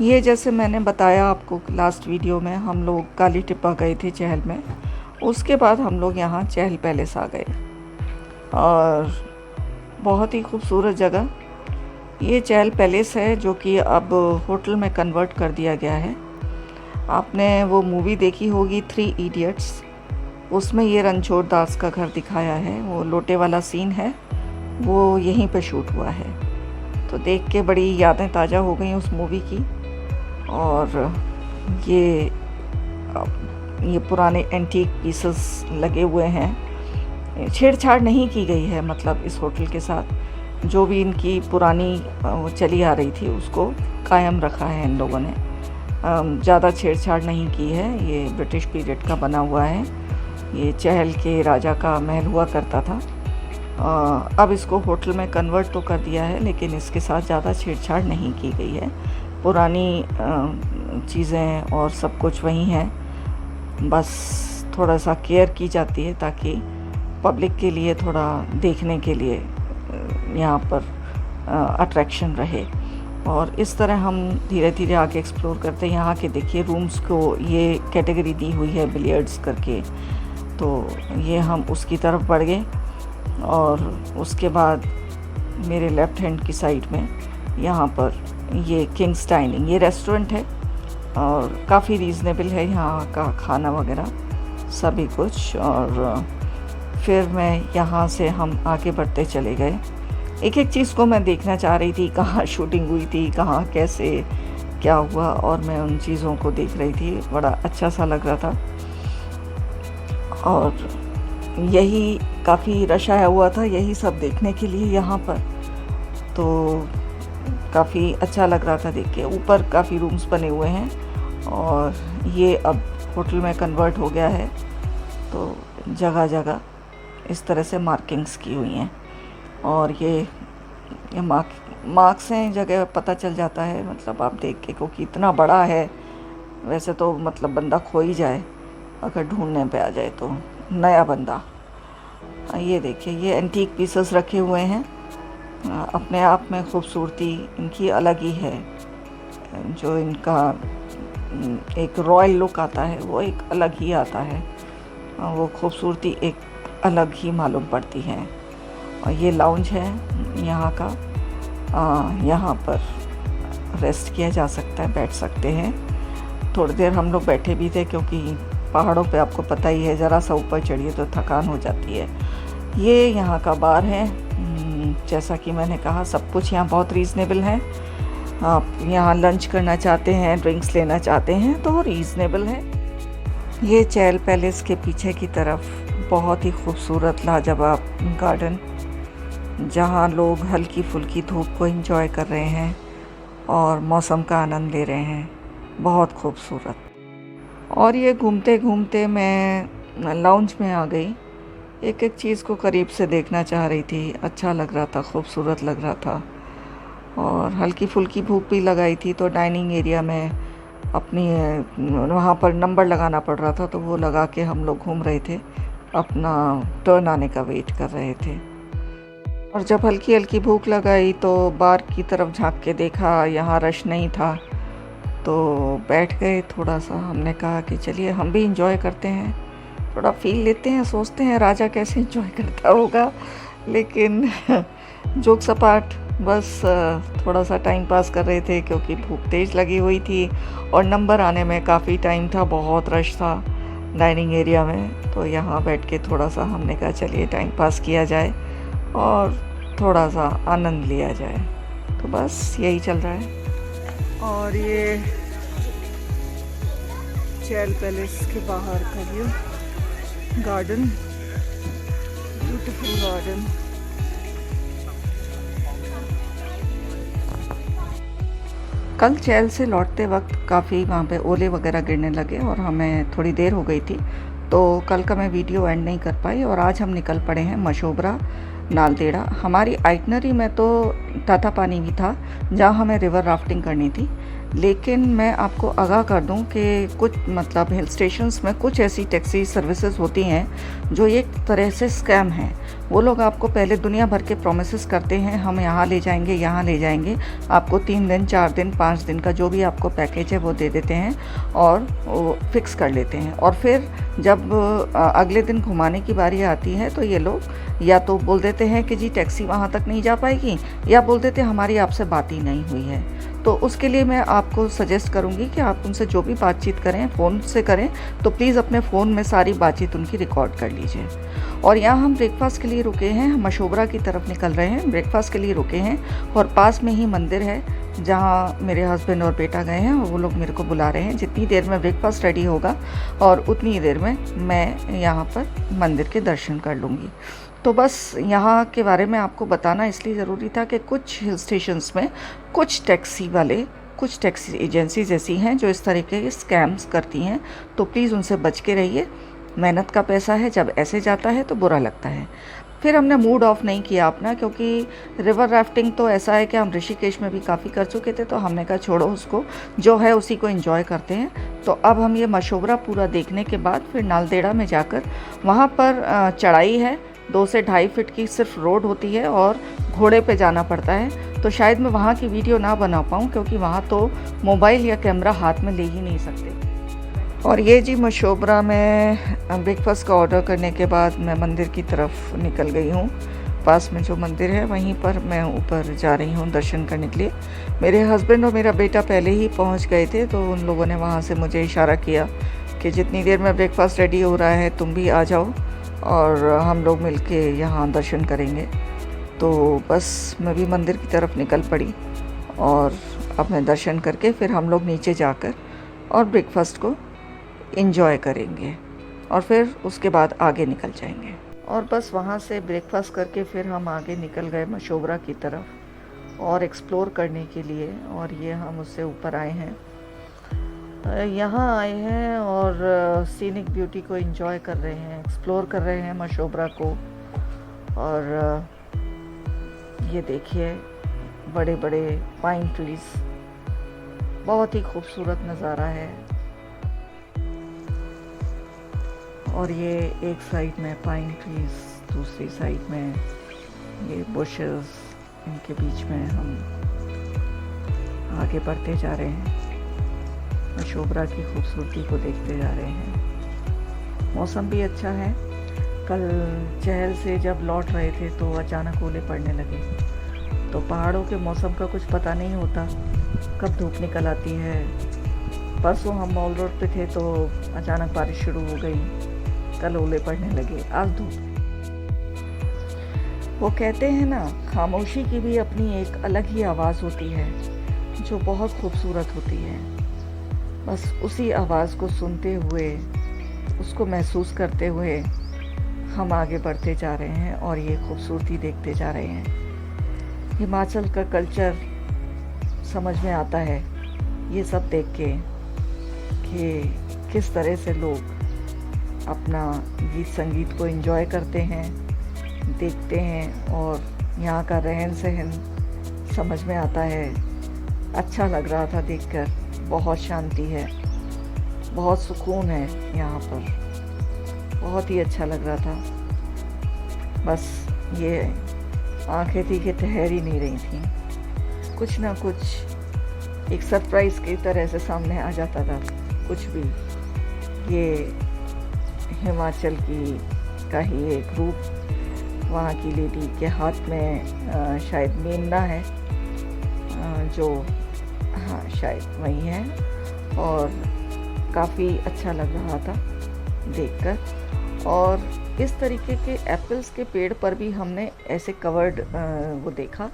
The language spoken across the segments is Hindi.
ये जैसे मैंने बताया आपको लास्ट वीडियो में, हम लोग काली टिप्पा गए थे चहल में। उसके बाद हम लोग यहाँ चहल पैलेस आ गए और बहुत ही खूबसूरत जगह ये चहल पैलेस है, जो कि अब होटल में कन्वर्ट कर दिया गया है। आपने वो मूवी देखी होगी 3 इडियट्स, उसमें ये रणछोड़ दास का घर दिखाया है। वो लोटे वाला सीन है, वो यहीं पे शूट हुआ है। तो देख के बड़ी यादें ताज़ा हो गई उस मूवी की। और ये पुराने एंटीक पीसेस लगे हुए हैं। छेड़छाड़ नहीं की गई है, मतलब इस होटल के साथ जो भी इनकी पुरानी चली आ रही थी उसको कायम रखा है इन लोगों ने। ज़्यादा छेड़छाड़ नहीं की है। ये ब्रिटिश पीरियड का बना हुआ है। ये चहल के राजा का महल हुआ करता था। अब इसको होटल में कन्वर्ट तो कर दिया है, लेकिन इसके साथ ज़्यादा छेड़छाड़ नहीं की गई है। पुरानी चीज़ें और सब कुछ वही है, बस थोड़ा सा केयर की जाती है ताकि पब्लिक के लिए थोड़ा देखने के लिए यहाँ पर अट्रैक्शन रहे। और इस तरह हम धीरे धीरे आगे एक्सप्लोर करते हैं। यहाँ के देखिए रूम्स को ये कैटेगरी दी हुई है बिलियर्ड्स करके, तो ये हम उसकी तरफ बढ़ गए। और उसके बाद मेरे लेफ़्ट हैंड की साइड में यहाँ पर ये किंग्स डाइनिंग, ये रेस्टोरेंट है और काफ़ी रीज़नेबल है यहाँ का खाना वगैरह सभी कुछ। और फिर मैं यहाँ से हम आगे बढ़ते चले गए। एक एक चीज़ को मैं देखना चाह रही थी, कहाँ शूटिंग हुई थी, कहाँ कैसे क्या हुआ, और मैं उन चीज़ों को देख रही थी। बड़ा अच्छा सा लग रहा था। और यही काफ़ी रश आया हुआ था यही सब देखने के लिए यहाँ पर, तो काफ़ी अच्छा लग रहा था देख के। ऊपर काफ़ी रूम्स बने हुए हैं और ये अब होटल में कन्वर्ट हो गया है, तो जगह जगह इस तरह से मार्किंग्स की हुई हैं। और ये मार्क्स हैं, जगह पता चल जाता है, मतलब आप देख के, क्योंकि इतना बड़ा है। वैसे तो मतलब बंदा खो ही जाए अगर ढूंढने पे आ जाए, तो नया बंदा। ये देखिए, ये एंटीक पीसेस रखे हुए हैं। अपने आप में खूबसूरती इनकी अलग ही है। जो इनका एक रॉयल लुक आता है वो एक अलग ही आता है। वो खूबसूरती एक अलग ही मालूम पड़ती है। और ये लाउंज है यहाँ का। यहाँ पर रेस्ट किया जा सकता है, बैठ सकते हैं। थोड़ी देर हम लोग बैठे भी थे, क्योंकि पहाड़ों पे आपको पता ही है, ज़रा सा ऊपर चढ़िए तो थकान हो जाती है। ये यहाँ का बार है। जैसा कि मैंने कहा, सब कुछ यहाँ बहुत रीज़नेबल है। आप यहाँ लंच करना चाहते हैं, ड्रिंक्स लेना चाहते हैं तो रीज़नेबल है। ये चहल पैलेस के पीछे की तरफ बहुत ही खूबसूरत लाजवाब गार्डन, जहाँ लोग हल्की फुल्की धूप को एंजॉय कर रहे हैं और मौसम का आनंद ले रहे हैं। बहुत खूबसूरत। और ये घूमते घूमते मैं लाउंज में आ गई। एक एक चीज़ को करीब से देखना चाह रही थी। अच्छा लग रहा था, खूबसूरत लग रहा था। और हल्की फुल्की भूख भी लगाई थी, तो डाइनिंग एरिया में अपनी वहाँ पर नंबर लगाना पड़ रहा था, तो वो लगा के हम लोग घूम रहे थे, अपना टर्न आने का वेट कर रहे थे। और जब हल्की हल्की भूख लगाई तो बार की तरफ झांक के देखा, यहाँ रश नहीं था, तो बैठ गए थोड़ा सा। हमने कहा कि चलिए हम भी इंजॉय करते हैं, थोड़ा फील लेते हैं, सोचते हैं राजा कैसे इंजॉय करता होगा। लेकिन जोक्स अपार्ट, बस थोड़ा सा टाइम पास कर रहे थे, क्योंकि भूख तेज़ लगी हुई थी और नंबर आने में काफ़ी टाइम था, बहुत रश था डाइनिंग एरिया में। तो यहाँ बैठ के थोड़ा सा हमने कहा चलिए टाइम पास किया जाए और थोड़ा सा आनंद लिया जाए। तो बस यही चल रहा है। और ये चहल पैलेस के बाहर का व्यू, गार्डन, ब्यूटीफुल गार्डन। कल चहल से लौटते वक्त काफ़ी वहाँ पे ओले वगैरह गिरने लगे और हमें थोड़ी देर हो गई थी, तो कल का मैं वीडियो एंड नहीं कर पाई। और आज हम निकल पड़े हैं मशोबरा नालदेड़ा। हमारी आइटनरी में तो ताता पानी भी था, जहाँ हमें रिवर राफ्टिंग करनी थी, लेकिन मैं आपको आगाह कर दूं कि कुछ मतलब हिल स्टेशंस में कुछ ऐसी टैक्सी सर्विसेज होती हैं जो एक तरह से स्कैम हैं। वो लोग आपको पहले दुनिया भर के प्रोमिसेस करते हैं, हम यहाँ ले जाएंगे, यहाँ ले जाएंगे, आपको 3 दिन 4 दिन 5 दिन का जो भी आपको पैकेज है वो दे देते हैं और वो फिक्स कर लेते हैं। और फिर जब अगले दिन घुमाने की बारी आती है तो ये लोग या तो बोल देते हैं कि जी टैक्सी वहाँ तक नहीं जा पाएगी, या बोल देते हैं हमारी आपसे बात ही नहीं हुई है। तो उसके लिए मैं आपको सजेस्ट करूँगी कि आप उनसे जो भी बातचीत करें फ़ोन से करें तो प्लीज़ अपने फ़ोन में सारी बातचीत उनकी रिकॉर्ड कर लीजिए। और यहाँ हम ब्रेकफास्ट के लिए रुके हैं, हम मशोबरा की तरफ निकल रहे हैं, ब्रेकफास्ट के लिए रुके हैं और पास में ही मंदिर है जहाँ मेरे हस्बैंड और बेटा गए हैं और वो लोग मेरे को बुला रहे हैं। जितनी देर में ब्रेकफास्ट रेडी होगा और उतनी देर में मैं यहाँ पर मंदिर के दर्शन कर लूँगी। तो बस यहाँ के बारे में आपको बताना इसलिए ज़रूरी था कि कुछ हिल स्टेशंस में कुछ टैक्सी एजेंसीज ऐसी हैं जो इस तरीके के स्कैम्स करती हैं, तो प्लीज़ उनसे बच के रहिए। मेहनत का पैसा है, जब ऐसे जाता है तो बुरा लगता है। फिर हमने मूड ऑफ नहीं किया अपना, क्योंकि रिवर राफ्टिंग तो ऐसा है कि हम ऋषिकेश में भी काफ़ी कर चुके थे, तो हमने कहा छोड़ो उसको, जो है उसी को एंजॉय करते हैं। तो अब हम ये मशोबरा पूरा देखने के बाद फिर नालदेड़ा में जाकर वहाँ पर चढ़ाई है, 2 से 2.5 फीट की सिर्फ रोड होती है और घोड़े पे जाना पड़ता है। तो शायद मैं वहाँ की वीडियो ना बना पाऊँ क्योंकि वहाँ तो मोबाइल या कैमरा हाथ में ले ही नहीं सकते। और ये जी मशोबरा में ब्रेकफास्ट का ऑर्डर करने के बाद मैं मंदिर की तरफ निकल गई हूँ। पास में जो मंदिर है वहीं पर मैं ऊपर जा रही हूँ दर्शन करने के लिए। मेरे हस्बैंड और मेरा बेटा पहले ही पहुँच गए थे, तो उन लोगों ने वहाँ से मुझे इशारा किया कि जितनी देर में ब्रेकफास्ट रेडी हो रहा है तुम भी आ जाओ और हम लोग मिलके यहाँ दर्शन करेंगे। तो बस मैं भी मंदिर की तरफ निकल पड़ी और अपने दर्शन करके फिर हम लोग नीचे जाकर और ब्रेकफास्ट को एंजॉय करेंगे और फिर उसके बाद आगे निकल जाएंगे। और बस वहाँ से ब्रेकफास्ट करके फिर हम आगे निकल गए मशोबरा की तरफ और एक्सप्लोर करने के लिए। और ये हम उससे ऊपर आए हैं, यहाँ आए हैं और सीनिक ब्यूटी को एंजॉय कर रहे हैं, एक्सप्लोर कर रहे हैं मशोबरा को। और ये देखिए बड़े बड़े पाइन ट्रीज, बहुत ही खूबसूरत नज़ारा है। और ये एक साइड में पाइन ट्रीज, दूसरी साइड में ये बुशेस, इनके बीच में हम आगे बढ़ते जा रहे हैं, मशोबरा की खूबसूरती को देखते जा रहे हैं। मौसम भी अच्छा है। कल चहल से जब लौट रहे थे तो अचानक ओले पड़ने लगे। तो पहाड़ों के मौसम का कुछ पता नहीं होता, कब धूप निकल आती है। परसों हम मॉल रोड पे थे तो अचानक बारिश शुरू हो गई, कल ओले पड़ने लगे, आज धूप। वो कहते हैं ना, खामोशी की भी अपनी एक अलग ही आवाज़ होती है जो बहुत खूबसूरत होती है। बस उसी आवाज़ को सुनते हुए, उसको महसूस करते हुए हम आगे बढ़ते जा रहे हैं और ये खूबसूरती देखते जा रहे हैं। हिमाचल का कल्चर समझ में आता है ये सब देख के कि किस तरह से लोग अपना गीत संगीत को एंजॉय करते हैं, देखते हैं, और यहाँ का रहन सहन समझ में आता है। अच्छा लग रहा था देखकर, बहुत शांति है, बहुत सुकून है यहाँ पर, बहुत ही अच्छा लग रहा था। बस ये आंखें थी कि ठहर ही नहीं रही थी, कुछ ना कुछ एक सरप्राइज़ की तरह से सामने आ जाता था कुछ भी। ये हिमाचल की का ही एक रूप, वहाँ की लेडी के हाथ में शायद मेमना है, जो हाँ शायद वही है, और काफ़ी अच्छा लग रहा था देखकर। और इस तरीके के एप्पल्स के पेड़ पर भी हमने ऐसे कवर्ड वो देखा,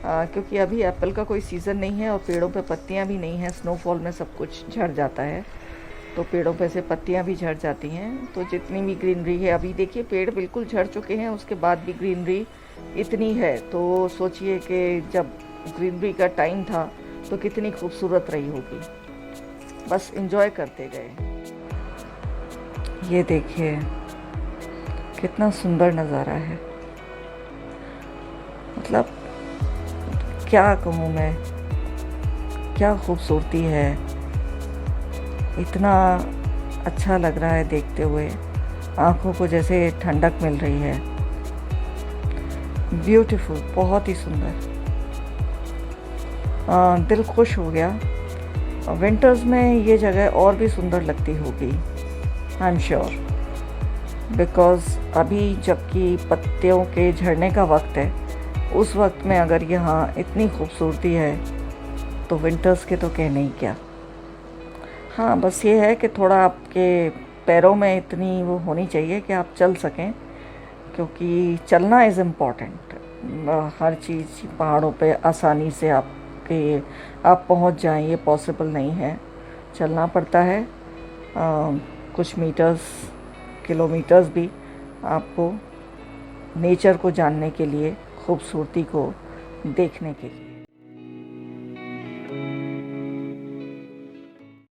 क्योंकि अभी एप्पल का कोई सीज़न नहीं है और पेड़ों पे पत्तियां भी नहीं हैं। स्नोफॉल में सब कुछ झड़ जाता है, तो पेड़ों पे से पत्तियां भी झड़ जाती हैं। तो जितनी भी ग्रीनरी है, अभी देखिए पेड़ बिल्कुल झड़ चुके हैं, उसके बाद भी ग्रीनरी इतनी है। तो सोचिए कि जब ग्रीनरी का टाइम था तो कितनी खूबसूरत रही होगी। बस एंजॉय करते गए। ये देखिए कितना सुंदर नज़ारा है, मतलब क्या कहूँ मैं। क्या खूबसूरती है, इतना अच्छा लग रहा है देखते हुए, आँखों को जैसे ठंडक मिल रही है। ब्यूटीफुल, बहुत ही सुंदर, दिल खुश हो गया। विंटर्स में ये जगह और भी सुंदर लगती होगी, आई एम श्योर, बिकॉज़ अभी जबकि पत्तियों के झड़ने का वक्त है, उस वक्त में अगर यहाँ इतनी खूबसूरती है तो विंटर्स के तो कहने ही क्या। हाँ, बस ये है कि थोड़ा आपके पैरों में इतनी वो होनी चाहिए कि आप चल सकें, क्योंकि चलना इज़ इम्पॉर्टेंट। हर चीज़ पहाड़ों पे आसानी से आप पहुंच जाएं, ये पॉसिबल नहीं है, चलना पड़ता है कुछ मीटर्स, किलोमीटर्स भी, आपको नेचर को जानने के लिए, खूबसूरती को देखने के लिए।